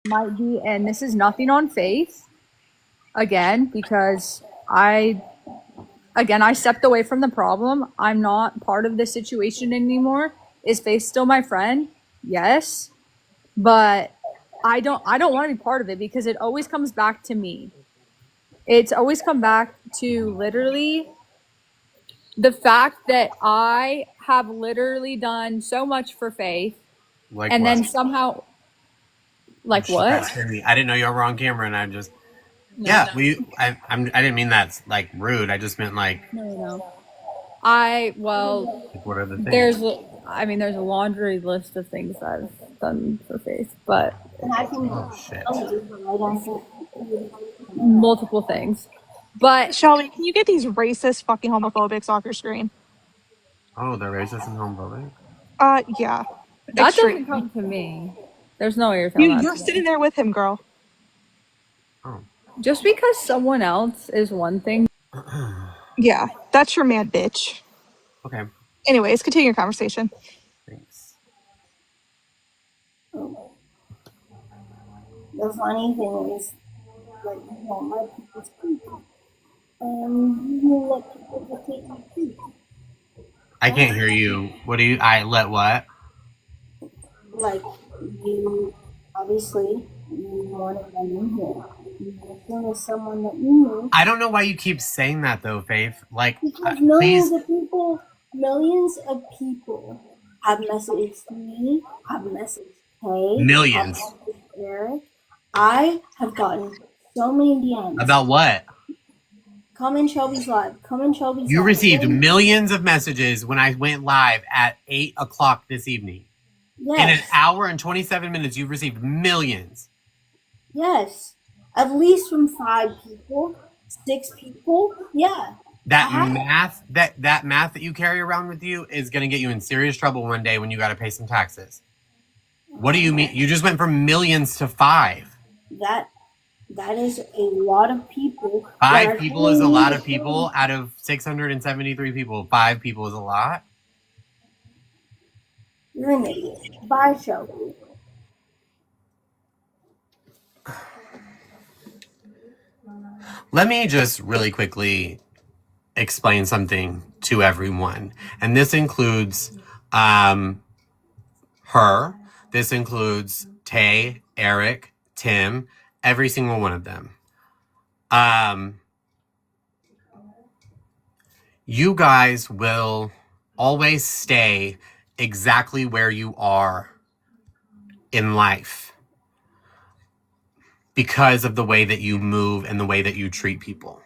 might be, and this is nothing on Faith, again, because I stepped away from the problem. I'm not part of this situation anymore. Is Faith still my friend? Yes. But I don't want to be part of it because it always comes back to me. It's always come back to literally the fact that I have literally done so much for Faith, Like and what? then somehow, Oh, like shit, that what? scared me. I didn't know you were on camera, and I just No, yeah. I didn't mean that's like rude. I just meant like no, no. I well, what are the things? there's there's a laundry list of things I've done for Faith, but And I can Oh shit. multiple things. But Shelby, can you get these racist fucking homophobics off your screen? Oh, they're racist and homophobic. Yeah. that doesn't Extreme. come to me. There's no way you're telling that You're to sitting me. there with him, girl. Oh. Just because someone else is one thing. Yeah, that's your man, bitch. Okay. Anyways, continue your conversation. Thanks. The funny thing is, like, you don't let people speak. You let people dictate you speak. I can't hear you. What do you? I let what? Like, you, obviously, you wanted them in here. You listen to someone that you knew. I don't know why you keep saying that though, Faith. Like, Because please. millions of people have messaged me, have messaged Kay, have Millions. messaged Eric. I have gotten so many DMs. About what? Come in Shelby's live. Come in Shelby's You live. received millions of messages when I went live at 8 o'clock this evening. Yes. In an hour and 27 minutes, you've received millions. Yes. At least from 5 people, 6 people. Yeah. That math that you carry around with you is going to get you in serious trouble one day when you got to pay some taxes. What do you mean? You just went from millions to 5. That is a lot of people. 5 people is a lot of people out of 673 people. 5 people is a lot. You're an idiot. Bye, Shelby. Let me just really quickly explain something to everyone. And this includes her. This includes Tay, Eric, Tim, every single one of them. You guys will always stay exactly where you are in life because of the way that you move and the way that you treat people.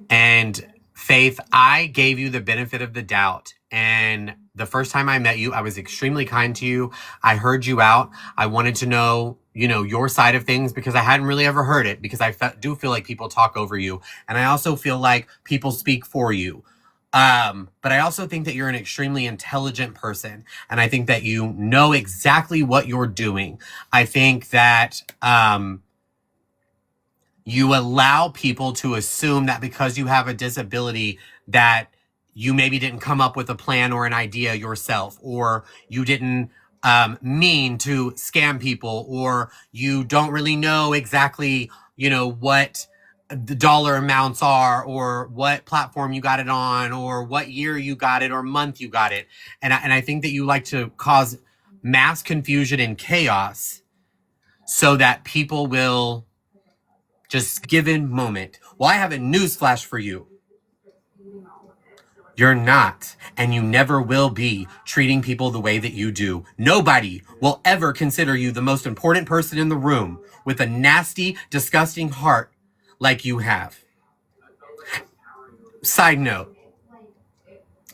And Faith, I gave you the benefit of the doubt. And the first time I met you, I was extremely kind to you. I heard you out. I wanted to know, your side of things because I hadn't really ever heard it because I do feel like people talk over you. And I also feel like people speak for you. But I also think that you're an extremely intelligent person. And I think that you know exactly what you're doing. I think that, you allow people to assume that because you have a disability that you maybe didn't come up with a plan or an idea yourself, or you didn't mean to scam people, or you don't really know exactly, what the dollar amounts are, or what platform you got it on, or what year you got it, or month you got it. And I think that you like to cause mass confusion and chaos so that people will just given moment. Well, I have a news flash for you. You're not, and you never will be, treating people the way that you do. Nobody will ever consider you the most important person in the room with a nasty, disgusting heart like you have. Side note.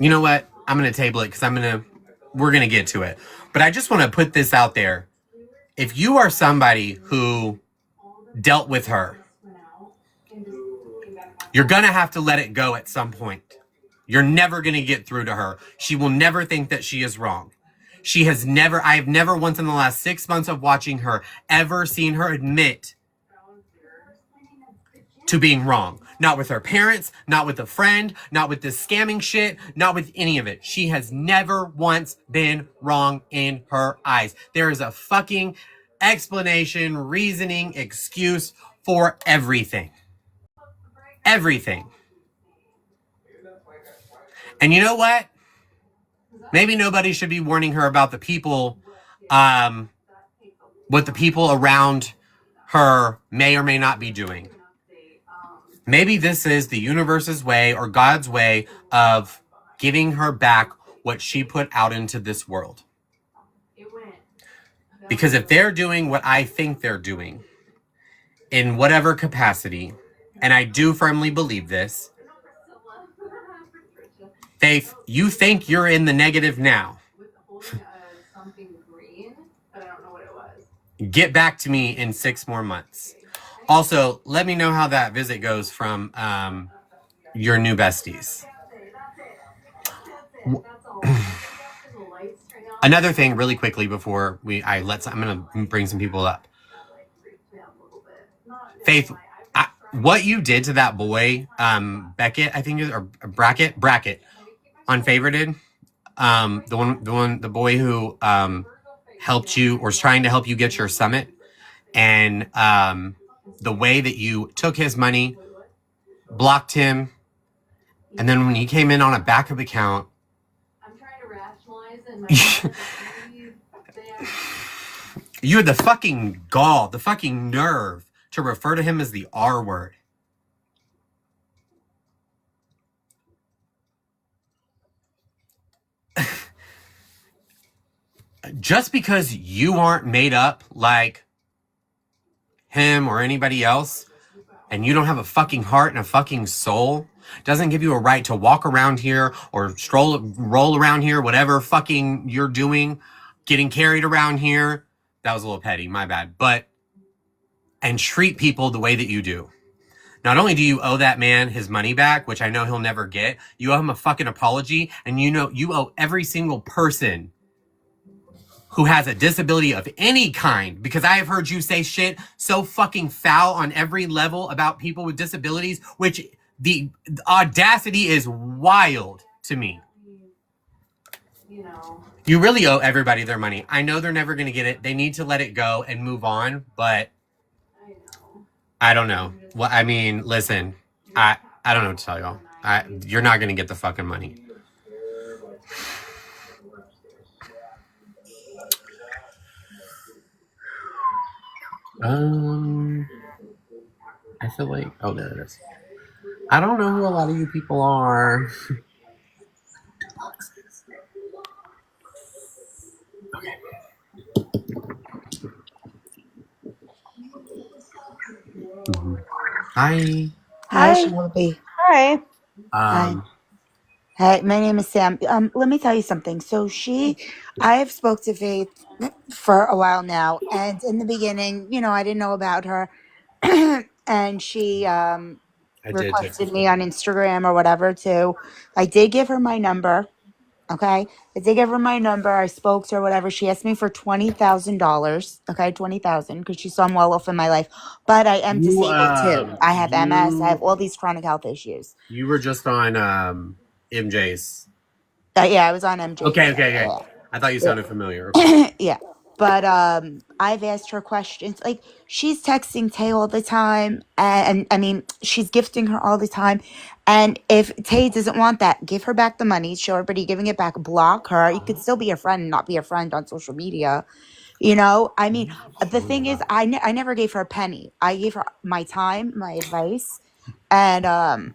You know what? I'm going to table it because we're going to get to it. But I just want to put this out there. If you are somebody who dealt with her, you're going to have to let it go at some point. You're never going to get through to her. She will never think that she is wrong. I have never once in the last 6 months of watching her ever seen her admit to being wrong. Not with her parents, not with a friend, not with this scamming shit, not with any of it. She has never once been wrong in her eyes. There is a fucking explanation, reasoning, excuse for everything. Everything. And you know what? Maybe nobody should be warning her about the people, what the people around her may or may not be doing. Maybe this is the universe's way or God's way of giving her back what she put out into this world. Because if they're doing what I think they're doing, in whatever capacity, and I do firmly believe this, Faith, you think you're in the negative now. Get back to me in 6 more months. Also, let me know how that visit goes from your new besties. Another thing, really quickly, before I'm gonna bring some people up. Faith, what you did to that boy, Beckett, I think, or Brackett, unfavorited, the boy who helped you or is trying to help you get your summit, and the way that you took his money, blocked him, and then when he came in on a backup account, you had the fucking gall, the fucking nerve to refer to him as the R word. Just because you aren't made up like him or anybody else, and you don't have a fucking heart and a fucking soul, doesn't give you a right to walk around here or roll around here, whatever fucking you're doing, getting carried around here. That was a little petty, my bad. And treat people the way that you do. Not only do you owe that man his money back, which I know he'll never get, you owe him a fucking apology, and you owe every single person who has a disability of any kind, because I have heard you say shit so fucking foul on every level about people with disabilities, which the audacity is wild to me. You really owe everybody their money. I know they're never going to get it. They need to let it go and move on, but I don't know. Well, I mean, listen, I don't know what to tell y'all. You're not going to get the fucking money. I feel like, oh, there it is. I don't know who a lot of you people are. Okay. Mm-hmm. Hi. Hi, Shelby. Hi. Hi. Hey, my name is Sam. Let me tell you something. So I have spoke to Faith for a while now, and in the beginning, I didn't know about her, and she requested me on Instagram or whatever too. I did give her my number. Okay, I did give her my number. I spoke to her, whatever. She asked me for $20,000. Okay, 20,000 because she saw I'm well off in my life. But I am disabled too. I have MS. I have all these chronic health issues. You were just on MJ's. Yeah, I was on MJ. Okay. Yeah. I thought you sounded familiar. Okay. Yeah. But I've asked her questions. Like, she's texting Tay all the time, and I mean, she's gifting her all the time. And if Tay doesn't want that, give her back the money. Show everybody giving it back. Block her. You could still be a friend and not be a friend on social media. I mean, the thing is, I never gave her a penny. I gave her my time, my advice, and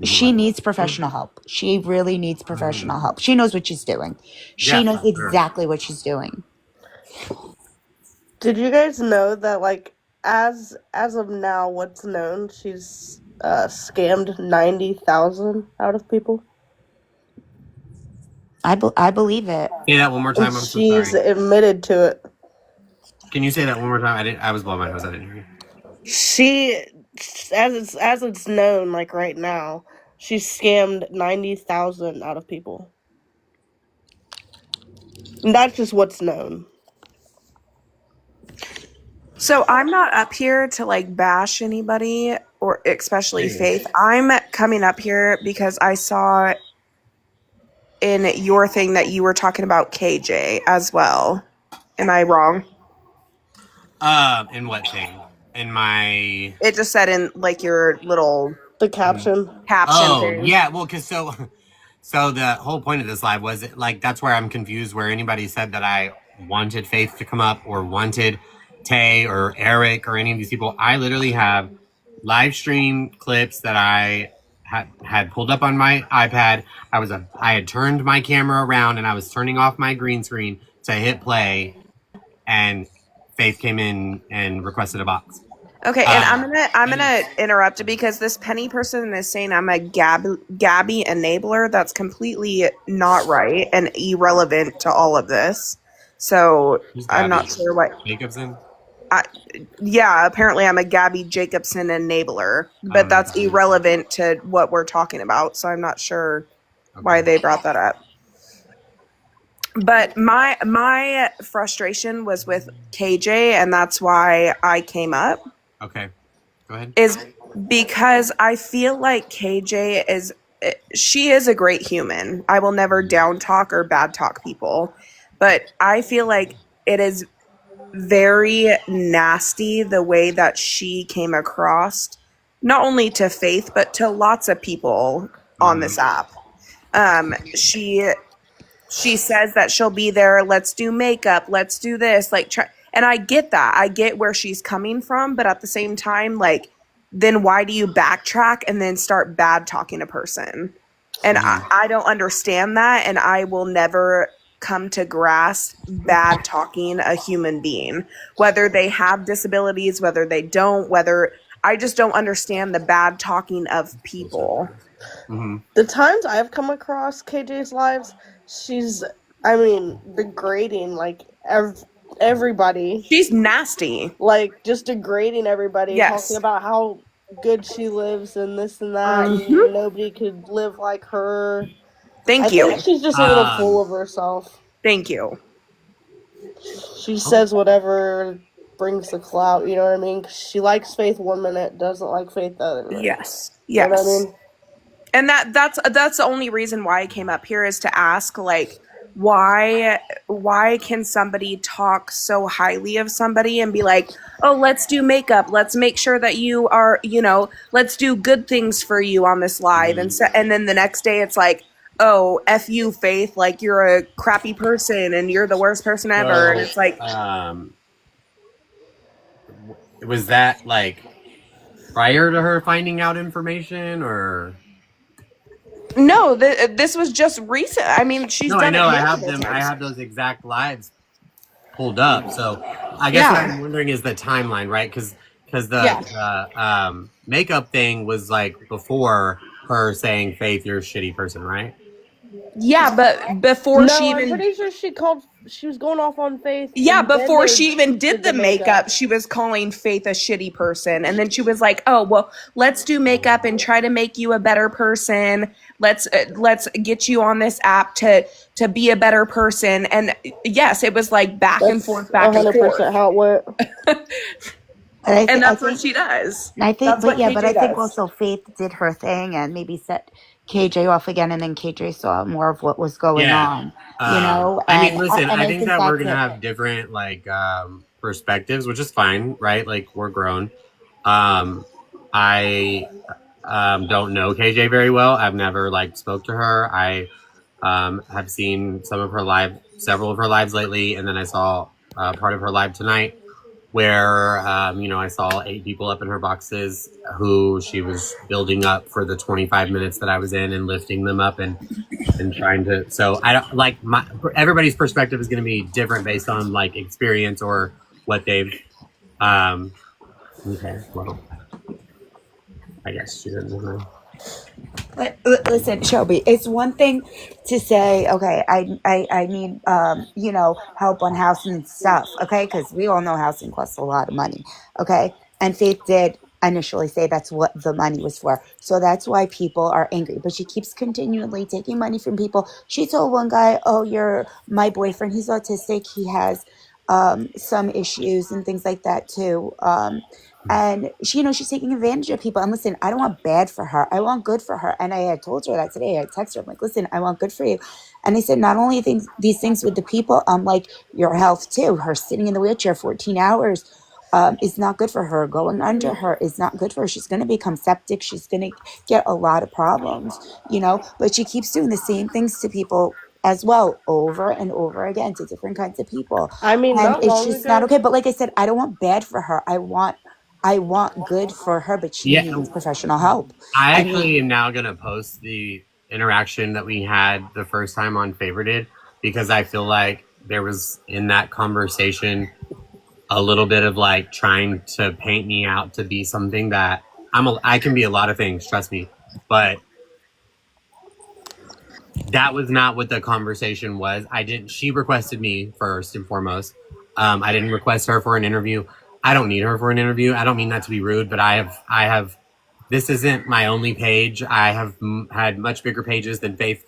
she needs professional help. She really needs professional help. She knows what she's doing. She knows exactly what she's doing. Did you guys know that, like, as of now, what's known, she's scammed 90,000 out of people? I believe it. Say that one more time. I'm so sorry. She's admitted to it. Can you say that one more time? I was blowing my nose. I didn't hear you. She, as it's known, like right now, she's scammed 90,000 out of people. And that's just what's known. So I'm not up here to like bash anybody or especially Faith. I'm coming up here because I saw in your thing that you were talking about KJ as well Am I wrong? In what thing? In my. It just said in like your little The caption. caption Oh thing. yeah, well, cause so the whole point of this live was like that's where I'm confused. Where anybody said that I wanted Faith to come up or wanted Tay or Eric or any of these people, I literally have live stream clips that I had pulled up on my iPad. I had turned my camera around and I was turning off my green screen to hit play, and Faith came in and requested a box. Okay, and I'm gonna interrupt because this Penny person is saying I'm a Gabby enabler. That's completely not right and irrelevant to all of this. So Who's I'm Gabby not sure what. Jacobson? Yeah, apparently I'm a Gabby Jacobson enabler, I but don't know. that's irrelevant to what we're talking about. So I'm not sure why Okay. they brought that up. But my frustration was with KJ, and that's why I came up. Okay. Go ahead. Is because I feel like KJ she is a great human. I will never down talk or bad talk people, but I feel like it is very nasty the way that she came across, not only to Faith but to lots of people on this app. She says that she'll be there. Let's do makeup. Let's do this. And I get that. I get where she's coming from, but at the same time, like, then why do you backtrack and then start bad talking a person? And I don't understand that, and I will never come to grasp bad talking a human being, whether they have disabilities, whether they don't, whether I just don't understand the bad talking of people. Mm-hmm. The times I've come across KJ's lives, she's, degrading, like, everybody. She's nasty. Like, just degrading everybody, Yes. talking about how good she lives and this and that, and nobody could live like her. Thank I you. think she's just a little full of herself. Thank you. She says whatever brings the clout, you know what I mean? She likes Faith 1 minute, doesn't like Faith the other minute. Yes. You know what I mean? And that's the only reason why I came up here, is to ask, like, why can somebody talk so highly of somebody and be like, oh, let's do makeup, let's make sure that you are, let's do good things for you on this live, and then the next day it's like, oh, F you, Faith, like, you're a crappy person and you're the worst person ever. And it's like, was that like prior to her finding out information, or no, this was just recent. I mean, she's no? done I know it I have multiple them. I times. have those exact lives pulled up. So I guess what I'm wondering is the timeline, right? Because the makeup thing was like before her saying, Faith, you're a shitty person, right? Yeah, but before she even... I'm pretty sure she was going off on Faith. Yeah, before she even did the makeup, she was calling Faith a shitty person. And then she was like, oh, well, let's do makeup and try to make you a better person. Let's get you on this app to be a better person. And yes, it was like back and forth, back and forth. 100% how it went. And that's what she does. I think, That's what KJ I think does. also Faith did her thing and maybe set KJ off again, and then KJ saw more of what was going on. I mean, listen, and I think that we're gonna that's have different like perspectives, which is fine, right? Like, we're grown. I don't know KJ very well. I've never like spoke to her. I have seen several of her lives lately, and then I saw part of her live tonight where I saw 8 people up in her boxes who she was building up for the 25 minutes that I was in, and lifting them up and trying to. So I don't like everybody's perspective is going to be different based on like experience or what they've. Okay, well, I guess she doesn't know. But listen, Shelby, it's one thing to say, okay, I need, help on housing and stuff, okay? Because we all know housing costs a lot of money, okay? And Faith did initially say that's what the money was for. So that's why people are angry. But she keeps continually taking money from people. She told one guy, oh, you're my boyfriend. He's autistic. He has some issues and things like that too. And she, she's taking advantage of people. And listen, I don't want bad for her. I want good for her. And I had told her that today. I texted her. I'm like, listen, I want good for you. And I said, not only these things with the people, like your health too. Her sitting in the wheelchair 14 hours is not good for her. Going under her is not good for her. She's going to become septic. She's going to get a lot of problems, but she keeps doing the same things to people as well, over and over again, to different kinds of people. I mean, And not it's long just not ago. okay. But like I said, I don't want bad for her. I want good for her, but she Yeah, needs professional help. I I mean, actually am now going to post the interaction that we had the first time on Favorited because I feel like there was in that conversation a little bit of like trying to paint me out to be something that I can be a lot of things, trust me. But that was not what the conversation was. She requested me first and foremost. I didn't request her for an interview. I don't need her for an interview. I don't mean that to be rude, but this isn't my only page. I have had much bigger pages than Faith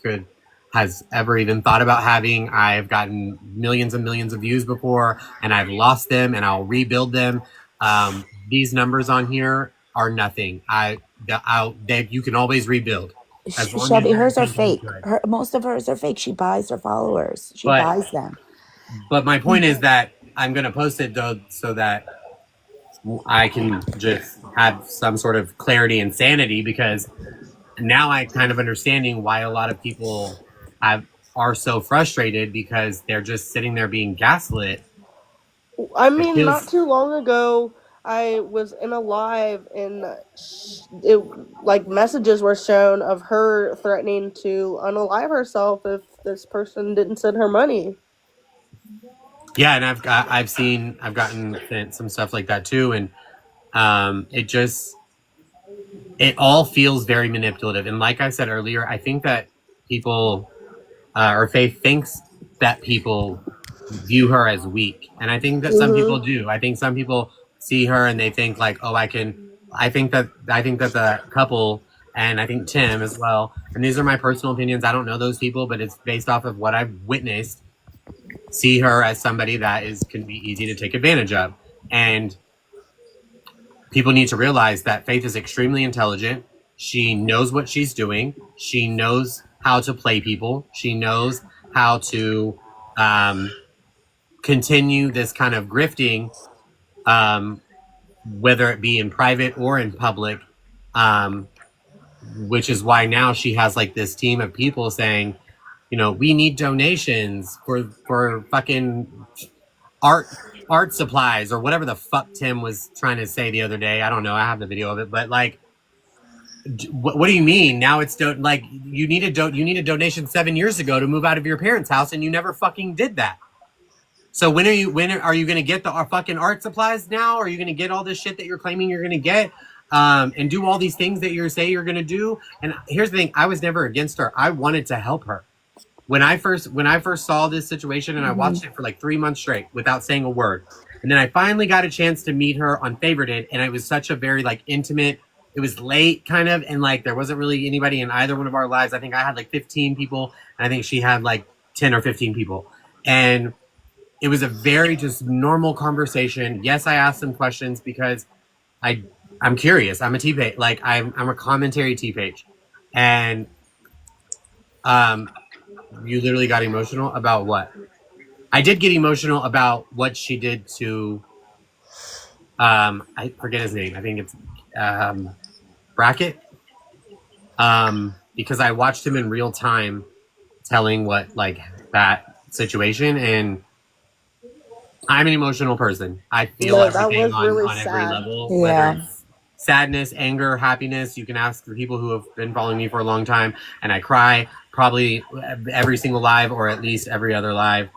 has ever even thought about having. I've gotten millions and millions of views before, and I've lost them, and I'll rebuild them. These numbers on here are nothing. You can always rebuild as long as Shelby, you're hers are intentionally fake. good. Most of hers are fake. She buys her followers. She But buys them. my point is that I'm gonna post it though so that I can just have some sort of clarity and sanity because now I kind of understanding why a lot of people are so frustrated because they're just sitting there being gaslit. I It mean, not feels too long ago, I was in a live and it like messages were shown of her threatening to unalive herself if this person didn't send her money. yeah, and I've gotten sent some stuff like that too, and it all feels very manipulative. And like I said earlier, I think that people or Faith thinks that people view her as weak, and I think that some people Mm-hmm. do. I think some people see her and they think like, oh, I can. I think that the couple and I think Tim as well. And these are my personal opinions. I don't know those people, but it's based off of what I've witnessed. See her as somebody that can be easy to take advantage of, and people need to realize that Faith is extremely intelligent. She knows what she's doing. She knows how to play people. She knows how to continue this kind of grifting, whether it be in private or in public, which is why now she has like this team of people saying, we need donations for fucking art supplies or whatever the fuck Tim was trying to say the other day. I don't know. I have the video of it, but like, what do you mean? Now it's like you needed a donation 7 years ago to move out of your parents' house, and you never fucking did that. So when are you going to get the fucking art supplies now? Are you going to get all this shit that you're claiming you're going to get, and do all these things that you're going to do? And here's the thing: I was never against her. I wanted to help her. When I first saw this situation, and I watched it for like 3 months straight without saying a word, and then I finally got a chance to meet her on Favorited, and it was such a very like intimate. It was late, kind of, and like there wasn't really anybody in either one of our lives. I think I had like 15 people, and I think she had like 10 or 15 people, and it was a very just normal conversation. Yes, I asked some questions because I'm curious. I'm a T page, like I'm a commentary T page, and you literally got emotional about what? I did get emotional about what she did to I forget his name. I think it's Brackett. Because I watched him in real time telling what like that situation, and I'm an emotional person. I feel No, that everything was really on every sad. level, whether Yeah. it's sadness, anger, happiness. You can ask the people who have been following me for a long time, and I cry probably every single live or at least every other live.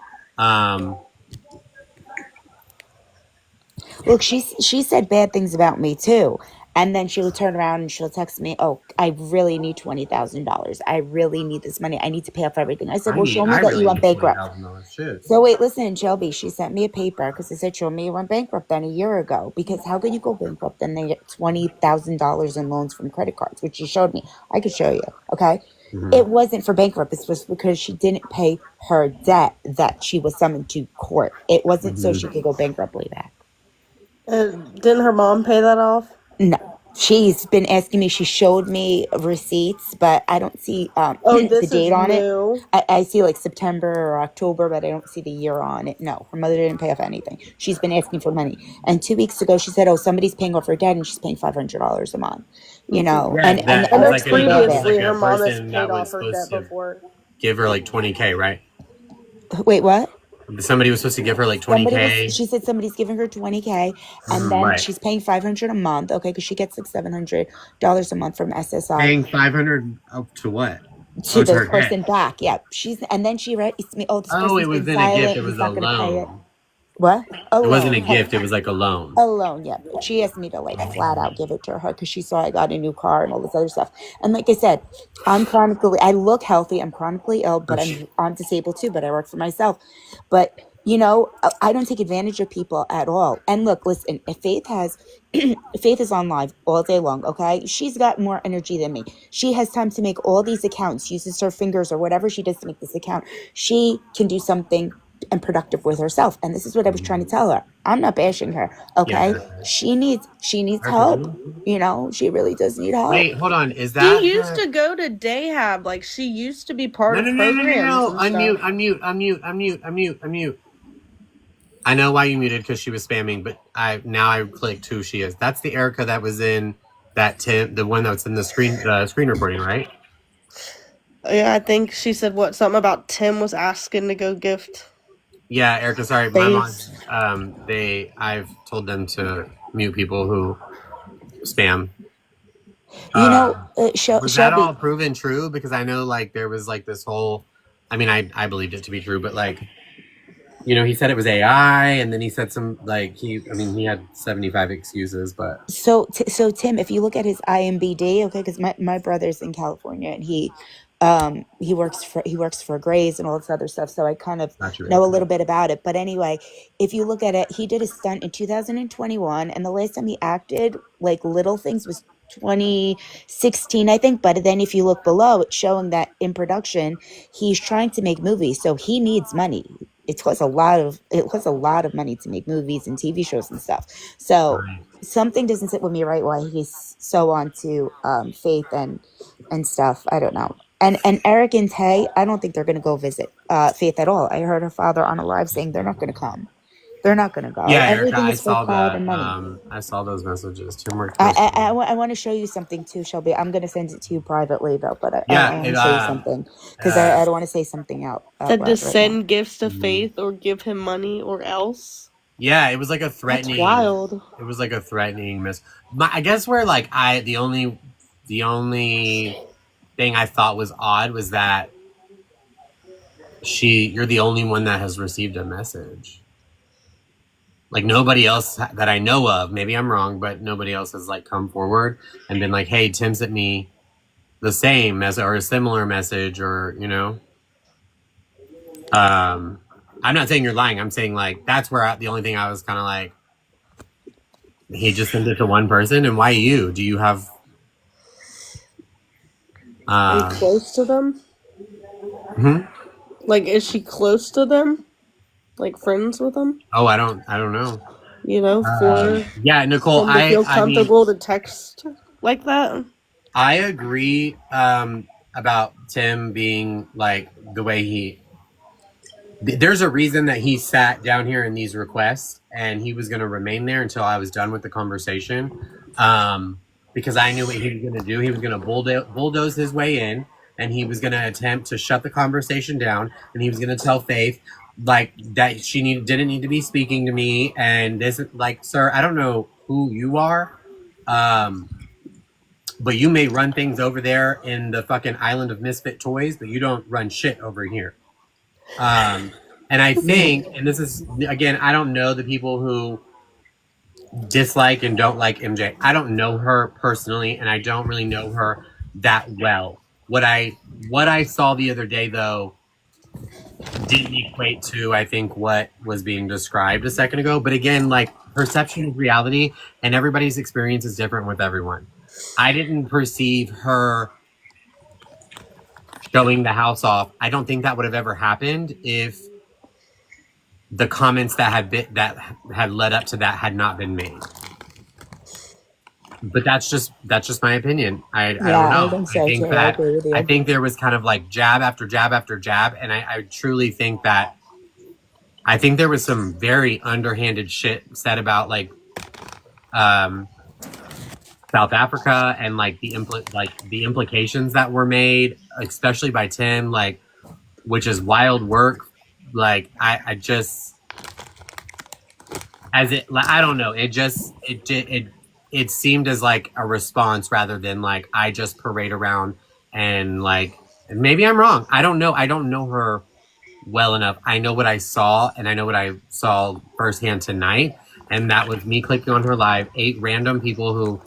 Look, she said bad things about me too. And then she'll turn around and she'll text me, "Oh, I really need $20,000. I really need this money. I need to pay off everything." I said, "Well, show me I that you really went need bankrupt." $20,000. Shit. So wait, listen, Shelby, she sent me a paper because I said, "Show me you went bankrupt then a year ago." Because how could you go bankrupt and then get $20,000 in loans from credit cards, which she showed me. I could show you. Okay. It wasn't for bankrupt. This was because she didn't pay her debt that she was summoned to court. It wasn't so she could go bankruptly back. Didn't her mom pay that off? No. She's been asking me. She showed me receipts, but I don't see Oh, the this is date on it. new. I see like September or October, but I don't see the year on it. No, her mother didn't pay off anything. She's been asking for money. And 2 weeks ago, she said, "Oh, somebody's paying off her debt, and she's paying $500 a month." You know, Yeah, and that I it was know that's like pretty bad. it was previously like her a mom has person paid that was off her supposed debt to before. give her like 20K, right? Wait, what? Somebody was supposed to give her like She 20K. said somebody's giving her 20K, and then Right. she's paying 500 a month. Okay, because she gets like $700 a month from SSI Paying 500 up to what? to Oh, to the her debt. person back. Yeah, and then she writes me, "Oh, this Oh, it person's been wasn't a gift. silent. It He's was a not going to pay it." loan. What? A It wasn't a loan. gift. It was like a loan. A loan, yeah. But she asked me to like flat out give it to her because she saw I got a new car and all this other stuff. And like I said, I look healthy. I'm chronically ill, but I'm disabled too. But I work for myself. But I don't take advantage of people at all. And look, listen, if Faith is on live all day long. Okay, she's got more energy than me. She has time to make all these accounts, uses her fingers or whatever she does to make this account. She can do something and productive with herself. And this is what I was trying to tell her. I'm not bashing her. Yeah, Okay. Erica. She needs Erica, help. do She really does need help. wait, hold on. Is She that used the? to go to Dayhab. Like, she used to be part No, of no, no, no, no, programs no. and Unmute, stuff. unmute, unmute, unmute, unmute, unmute. I know why you muted because she was spamming, but I clicked who she is. That's the Erica that was in that Tim, the one that's in the screen recording, right? Yeah, I think she said something about Tim was asking to go gift Yeah, Erica. Sorry, my face. mods. I've told them to mute people who spam. Was that all Shelby. proven true? Because I know like there was like this whole. I mean, I believed it to be true, but like he said it was AI, and then he said some like he had 75 excuses, but So Tim, if you look at his IMBD, okay, because my brother's in California and he works for Grays and all this other stuff, so I kind of not you, know a Erica. little bit about it. But anyway, if you look at it, he did a stunt in 2021, and the last time he acted like little things was 2016, I think. But then if you look below, it's showing that in production, he's trying to make movies, so he needs money. It costs a lot of money to make movies and TV shows and stuff. So Right. something doesn't sit with me right why he's so on to Faith and stuff. I don't know. And Eric and Tay, I don't think they're gonna go visit Faith at all. I heard her father on a live saying they're not gonna come. They're not gonna go. Yeah, Erica, Everything I is for saw cloud the and money. I saw those messages. Tim worked close to me. I want to show you something too, Shelby. I'm gonna send it to you privately though, but I Yeah, want to show you something because uh I don't want to say something out Said to loud right now. send gifts to Faith or give him money or else. yeah, it was like a That's threatening. wild. It was like a threatening I guess where like the only thing I thought was odd was that you're the only one that has received a message. Like nobody else that I know of, maybe I'm wrong, but nobody else has like come forward and been like, "Hey, Tim sent me the same message or a similar message," or I'm not saying you're lying. I'm saying like that's where the only thing I was kind of like, he just sent it to one person, and why you? Do you have? Are you close to them? Hmm? Like, is she close to them? Like, friends with them? Oh, I don't know. For Yeah, Nicole, them to feel I mean, comfortable to text like that. I agree about Tim being like the way there's a reason that he sat down here in these requests and he was going to remain there until I was done with the conversation. Because I knew what he was going to do. He was going to bulldoze his way in and he was going to attempt to shut the conversation down and he was going to tell Faith like that didn't need to be speaking to me. And this, like, sir, I don't know who you are. But you may run things over there in the fucking island of misfit toys, but you don't run shit over here. And I think, and this is again, I don't know the people who dislike and don't like MJ. I don't know her personally, and I don't really know her that well. What I saw the other day, though, didn't equate to I think what was being described a second ago. But again, like perception of reality, and everybody's experience is different with everyone. I didn't perceive her showing the house off. I don't think that would have ever happened if the comments that had led up to that had not been made. But that's just my opinion. I don't Yeah, I know. think so too. I agree with I you. think there was kind of like jab after jab after jab, and I truly think that I think there was some very underhanded shit said about like um South Africa and like the implications that were made, especially by Tim, like which is wild work. Like I just as it I don't know, it seemed as like a response rather than like I just parade around and like and maybe I'm wrong. I don't know her well enough. I know what I saw and I know what I saw firsthand tonight, and that was me clicking on her live, 8 random people who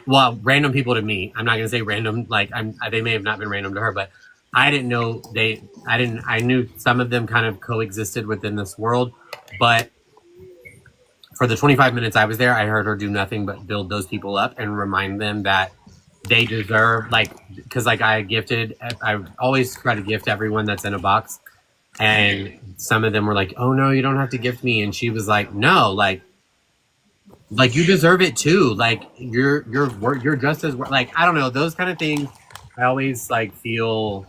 well, random people to me. I'm not going to say random like they may have not been random to her, but I didn't know I knew some of them kind of coexisted within this world, but for the 25 minutes I was there, I heard her do nothing but build those people up and remind them that they deserve, like, because like I always try to gift everyone that's in a box. And some of them were like, oh no, you don't have to gift me. And she was like, no, like you deserve it too. Like you're just as, like, I don't know, those kind of things. I always like feel,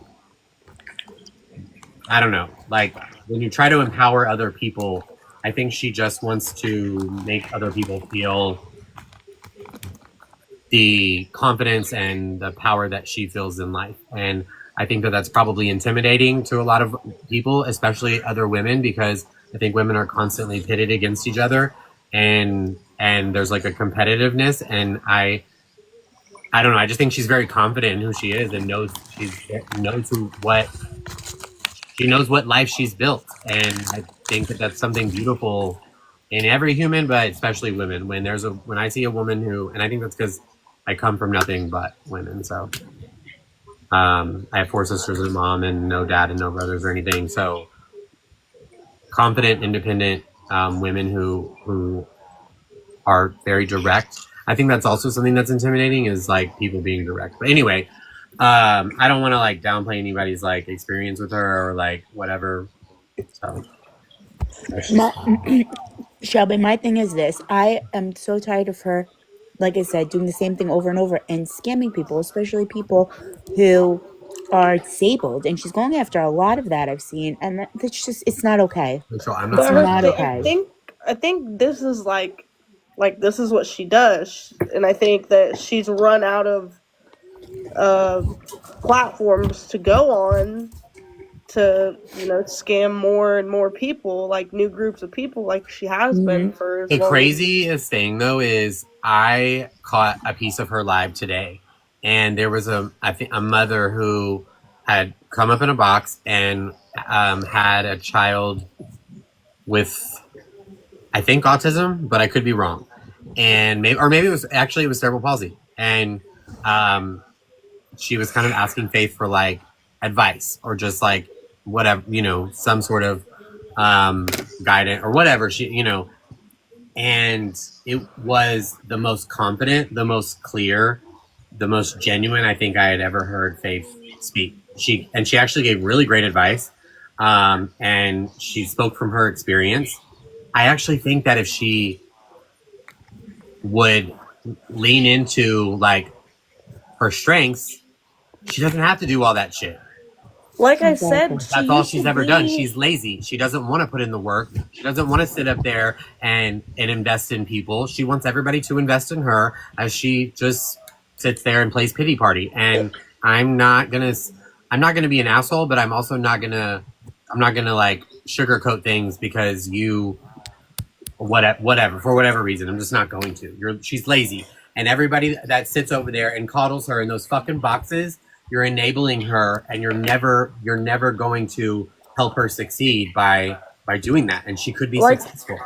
I don't know, like when you try to empower other people, I think she just wants to make other people feel the confidence and the power that she feels in life. And I think that that's probably intimidating to a lot of people, especially other women, because I think women are constantly pitted against each other, and there's like a competitiveness. And I don't know. I just think she's very confident in who she is and knows she knows what life she's built. And I think that that's something beautiful in every human, but especially women. When I see a woman who, and I think that's because I come from nothing but women. So I have 4 sisters and a mom and no dad and no brothers or anything. So confident, independent women who are very direct. I think that's also something that's intimidating, is like people being direct. But anyway, I don't want to like downplay anybody's like experience with her or like whatever. So My, Shelby, my thing is this. I am so tired of her, like I said, doing the same thing over and over and scamming people, especially people who are disabled. And she's going after a lot of that I've seen. And that's just, it's not okay. so I'm not It's But not I okay. think this is like this is what she does, and I think that she's run out of uh, platforms to go on to scam more and more people, like new groups of people, like she has Hmm. been for as The long as. craziest thing though is I caught a piece of her live today, and there was a mother who had come up in a box and had a child with, I think, autism, but I could be wrong, and maybe it was cerebral palsy, and um, she was kind of asking Faith for like advice or just like whatever, some sort of guidance or whatever and it was the most confident, the most clear, the most genuine I think I had ever heard Faith speak. She actually gave really great advice, and she spoke from her experience. I actually think that if she would lean into like her strengths, she doesn't have to do all that shit. Like I Exactly. said, she That's all used to she's ever done. be. She's lazy. She doesn't want to put in the work. She doesn't want to sit up there and invest in people. She wants everybody to invest in her as she just sits there and plays pity party. And I'm not gonna be an asshole, but I'm not gonna like sugarcoat things because you whatever for whatever reason. I'm just not going to. She's lazy, and everybody that sits over there and coddles her in those fucking boxes, you're enabling her, and you're never going to help her succeed by doing that. And she could be Like successful.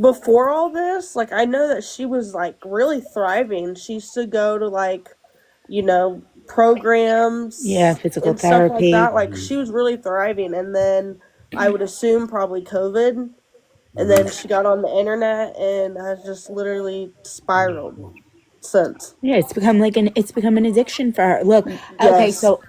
before all this, like I know that she was like really thriving. She used to go to like, Yeah, programs physical and stuff like therapy. that. Like she was really thriving, and then I would assume probably COVID, and Mhm. then she got on the internet and has just literally spiraled since. Yeah, it's become an addiction for her. Look, okay, Yes. so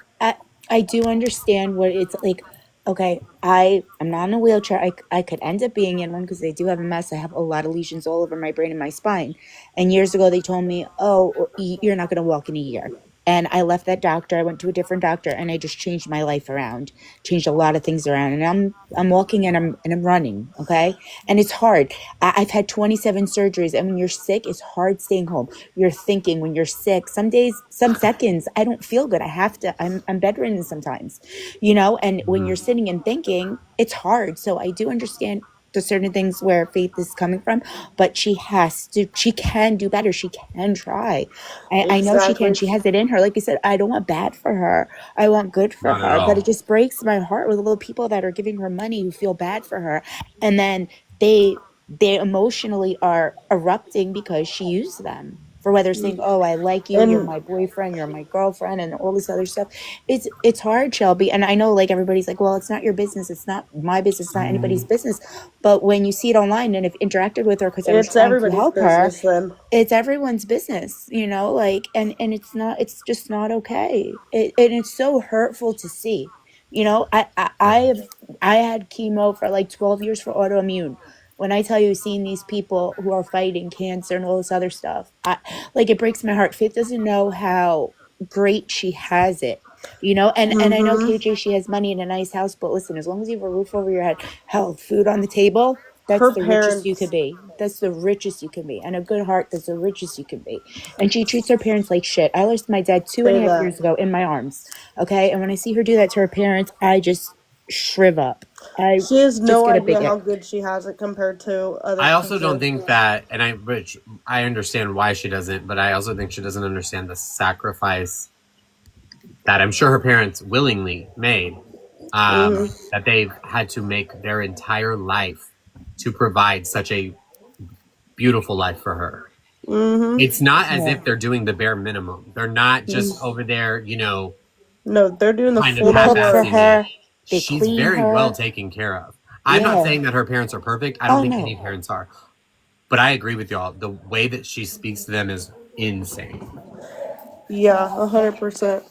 I do understand what it's like. Okay, I'm not in a wheelchair. I could end up being in one because they do have a mess. I have a lot of lesions all over my brain and my spine. And years ago, they told me, "Oh, you're not going to walk in a year." And I left that doctor. I went to a different doctor, and I just changed my life around, changed a lot of things around. And I'm walking and I'm running. Okay, and it's hard. I've had 27 surgeries, and when you're sick, it's hard staying home. You're thinking when you're sick. Some days, some seconds, I don't feel good. I have to. I'm bedridden sometimes, And when you're Mhm. sitting and thinking, it's hard. So I do understand the certain things where Faith is coming from, but she has to. She can do better. She can try. I know she can. Exactly. She has it in her. Like I said, I don't want bad for her. I want good for Not at her. But it all. just breaks my heart with the little people that are giving her money who feel bad for her, and then they emotionally are erupting because she used them for whether saying, "Oh, I like you, you're And my boyfriend, you're my girlfriend," and all this other stuff. It's hard, Shelby, and I know like everybody's like, "Well, it's not your business, it's not my business, it's not anybody's Mm, business." But when you see it online and have interacted with her because I was it's trying to everybody's help her, business then. it's everyone's business, like, and it's just not okay. And it's so hurtful to see. yeah. I had chemo for like 12 years for autoimmune. When I tell you, seeing these people who are fighting cancer and all this other stuff, like, it breaks my heart. Faith doesn't know how great she has it. And I know Mm-hmm. KJ, she has money in a nice house, but listen, as long as you have a roof over your head, health, food on the table, that's Her the richest you parents could be. That's the richest you can be. And a good heart, that's the richest you can be. And she treats her parents like shit. I lost my dad two and say a half that. years ago in my arms. Okay. And when I see her do that to her parents, I just shriv up. I She has just no get a idea big how ick. good she has it compared to other I also don't people. think that, and which I understand why she doesn't, but I also think she doesn't understand the sacrifice that I'm sure her parents willingly made, Mm-hmm. that they've had to make their entire life to provide such a beautiful life for her. Mm-hmm. It's not as Yeah. if they're doing the bare minimum. They're not just over there, No, they're doing the kind of They full on cook for work. half-assing it. her. They She's clean very well her. taken care of. I'm not Yeah. saying that her parents are perfect. I don't Oh, think any no. parents are. But I agree with y'all. The way that she speaks to them is insane. Yeah, 100%.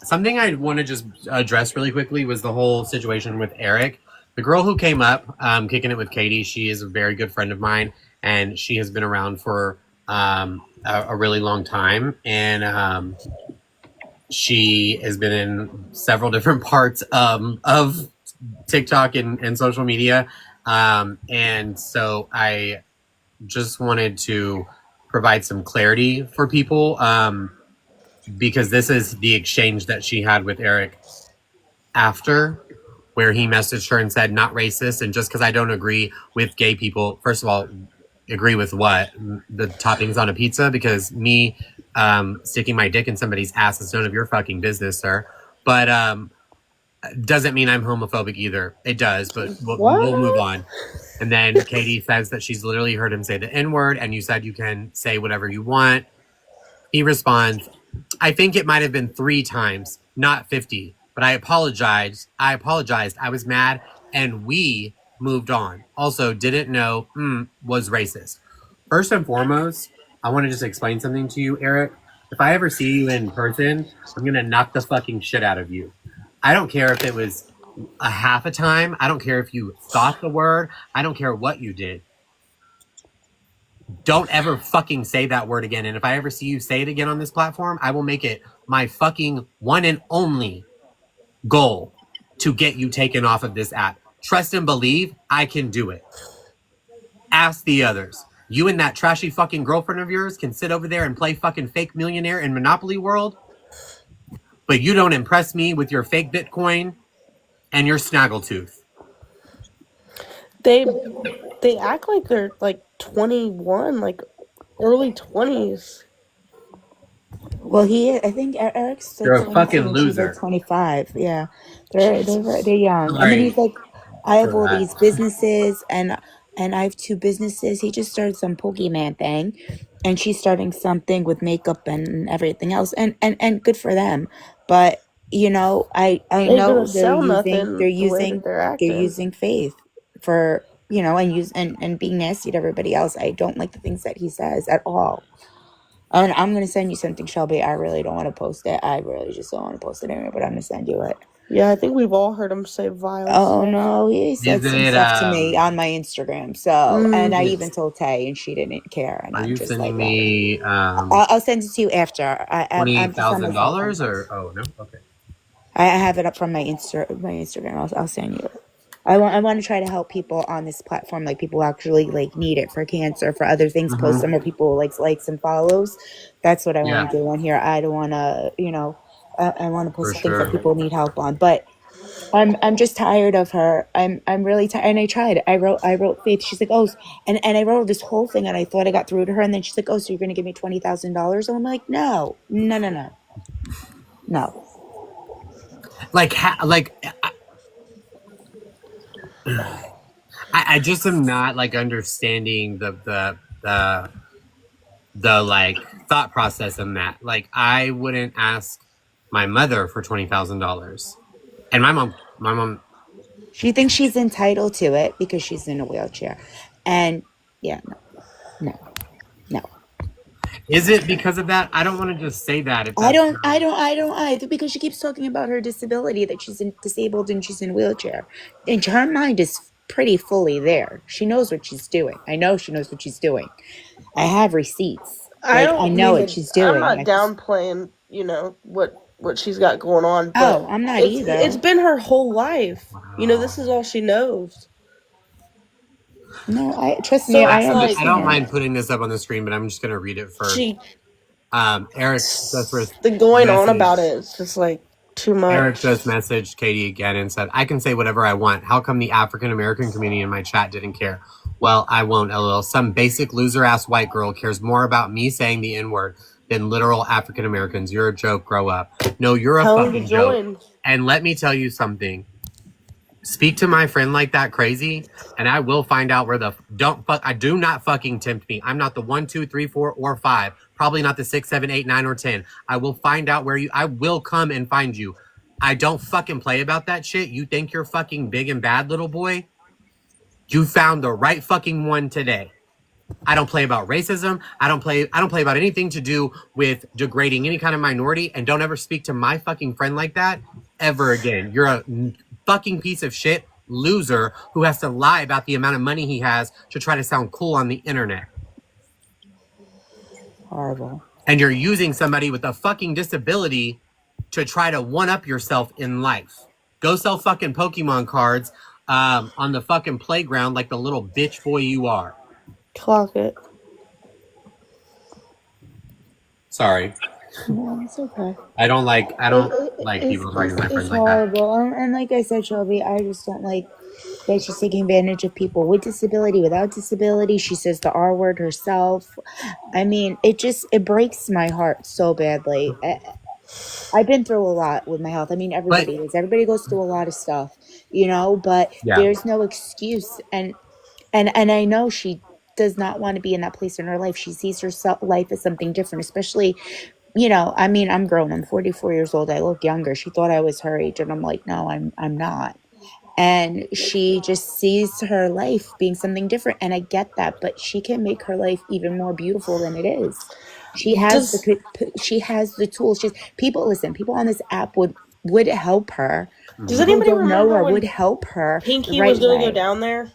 Something I want to just address really quickly was the whole situation with Eric. The girl who came up, kicking it with Katie, she is a very good friend of mine, and she has been around for a really long time. And she has been in several different parts of TikTok and social media. And so I just wanted to provide some clarity for people, because this is the exchange that she had with Eric after, where he messaged her and said, not racist. And just because I don't agree with gay people, first of all, agree with what? The toppings on a pizza? Because me sticking my dick in somebody's ass is none of your fucking business, sir. But doesn't mean I'm homophobic either. It does, but we'll move What? on. And then Katie says that she's literally heard him say the N word, and you said you can say whatever you want. He responds, I think it might have been 3 times, not 50, but I apologized. I apologized. I was mad, and we moved on. Also, didn't know was racist. First and foremost, I want to just explain something to you, Eric. If I ever see you in person, I'm going to knock the fucking shit out of you. I don't care if it was a half a time. I don't care if you thought the word. I don't care what you did. Don't ever fucking say that word again. And if I ever see you say it again on this platform, I will make it my fucking one and only goal to get you taken off of this app. Trust and believe I can do it. Ask the others. You and that trashy fucking girlfriend of yours can sit over there and play fucking fake millionaire in Monopoly World, but you don't impress me with your fake Bitcoin and your snaggletooth. They they act like they're like 21, like early 20s. Well, I think Eric's You're like a 22 fucking and she's like loser. 25. Yeah. They're Jesus. young. And then Sorry he's like, I for have all that. these businesses and I have 2 businesses. He just started some Pokemon thing and she's starting something with makeup and everything else. And good for them. But, I Ain't gonna know they're sell using nothing they're the way that using they're they're acting. using faith for, and being nasty to everybody else. I don't like the things that he says at all. And I'm gonna send you something, Shelby. I really don't want to post it. I really just don't want to post it anyway, but I'm gonna send you it. Yeah, I think we've all heard him say vile Oh stuff. no, he said Is some it stuff to me on my Instagram. So, and I even is, told Tay, and she didn't care. And are I'm you just sending like, whatever. me I'll send it to you after. I'm just on my cell phone. $20,000 or oh no? Okay. I have it up from my Instagram. I'll send you it. I want to try to help people on this platform, like people who actually like need it for cancer, for other things. Post them where people likes and follows. That's what I Yeah, want to do on here. I don't want to, I want to for post things that sure. people need help on. But I'm just tired of her. I'm really tired. And I tried. I wrote Faith. She's like, oh, and I wrote this whole thing, and I thought I got through to her, and then she's like, oh, so you're gonna give me $20,000? And I'm like, no, no, no, no, no. Like, I just am not like understanding the like thought process in that. Like, I wouldn't ask my mother for $20,000, and my mom. She thinks she's entitled to it because she's in a wheelchair, and yeah, no, no, no. Is it because of that? I don't want to just say that if I that's don't, I her. don't, I don't either because she keeps talking about her disability, that disabled and she's in a wheelchair. And her mind is pretty fully there. She knows what she's doing. I know she knows what she's doing. I have receipts. I Like, I don't know mean what to. she's I'm doing. not I just, downplaying, what she's got going on, but oh, I'm not it's either. been her whole life. Wow. This is all she knows. No, trust me, So I it's I like don't understand. mind putting this up on the screen, but I'm just gonna read it first. she Eric just the going on about messaged. it. It's just like too Eric much. just messaged Katie again and said, I can say whatever I want. How come the African American community in my chat didn't care? Well, I won't, lol. Some basic loser ass white girl cares more about me saying the N word than literal African Americans. You're a joke. Grow up. No, you're a Tell him to fucking joke. join. And let me tell you something. Speak to my friend like that crazy, and I will find out where the don't fuck. I do not fucking tempt me. I'm not the 1, 2, 3, 4, or 5. Probably not the 6, 7, 8, 9, or 10. I will find out where you. I will come and find you. I don't fucking play about that shit. You think you're fucking big and bad, little boy? You found the right fucking one today. I don't play about racism. I don't play about anything to do with degrading any kind of minority, and don't ever speak to my fucking friend like that ever again. You're a fucking piece of shit loser who has to lie about the amount of money he has to try to sound cool on the internet. Horrible. And you're using somebody with a fucking disability to try to one up yourself in life. Go sell fucking Pokemon cards on the fucking playground like the little bitch boy you are. Clock it. Sorry. No, it's okay. I don't like people talking to my It's friends like that. horrible. And like I said, Shelby, I just don't like that she's taking advantage of people with disability, without disability. She says the R word herself. I mean, it breaks my heart so badly. I've been through a lot with my health. I mean, But everybody goes through a lot of stuff, but yeah. there's no excuse. And I know she does not want to be in that place in her life. She sees her life as something different, especially, I mean, I'm grown. I'm 44 years old. I look younger. She thought I was her age, and I'm like, no, I'm not. And she just sees her life being something different, and I get that, but she can make her life even more beautiful than it is. She has Does the tools. People on this app would help her. Does People who anybody don't know remember her would when help her the Pinky right was gonna go way. down there?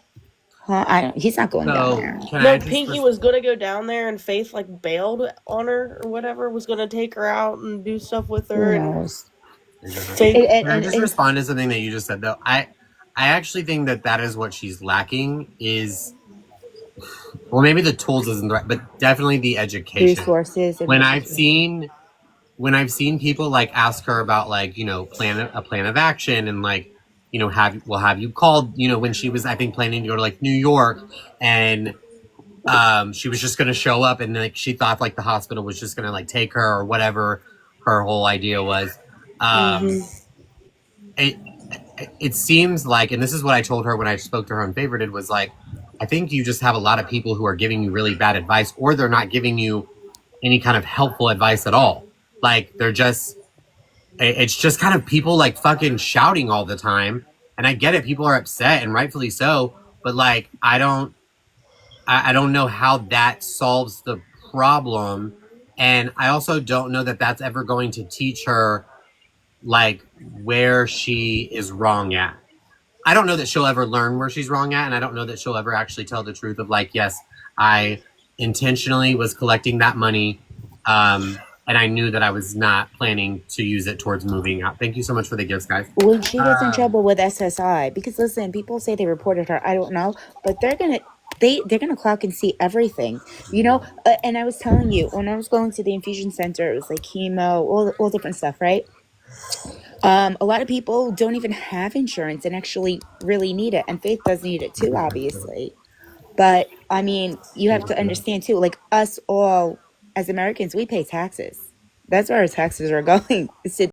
Huh? He's not going down So there. can I No, just Pinky was gonna go down there, and Faith bailed on her or whatever. Was gonna take her out and do stuff with Who her, and knows? Faith. can I just respond to something that you just said though? I actually think that is what she's lacking is, well, maybe the tools isn't right, but definitely the education. Resources and When I've education. seen people ask her about plan of action and have you called when she was, I think, planning to go to New York, and she was just going to show up, and she thought the hospital was just going to take her or whatever her whole idea was. Mm-hmm. It seems and this is what I told her when I spoke to her on Favorited, was I think you just have a lot of people who are giving you really bad advice, or they're not giving you any kind of helpful advice at all. They're just, it's just kind of people fucking shouting all the time. And I get it. People are upset, and rightfully so. But I don't know how that solves the problem And I also don't know that that's ever going to teach her like where she is wrong at. I don't know that she'll ever learn where she's wrong at, and I don't know that she'll ever actually tell the truth of like, yes, I intentionally was collecting that money, and I knew that I was not planning to use it towards moving out. Thank you so much for the gifts, guys. When she gets in trouble with SSI, because listen, people say they reported her. I don't know, but they're gonna clock and see everything, you know. And I was telling you when I was going to the infusion center, it was like chemo, all different stuff, right? A lot of people don't even have insurance and actually really need it, and Faith does need it too, obviously. But I mean, you have to understand too, like us all as Americans, we pay taxes. That's where our taxes are going. It's to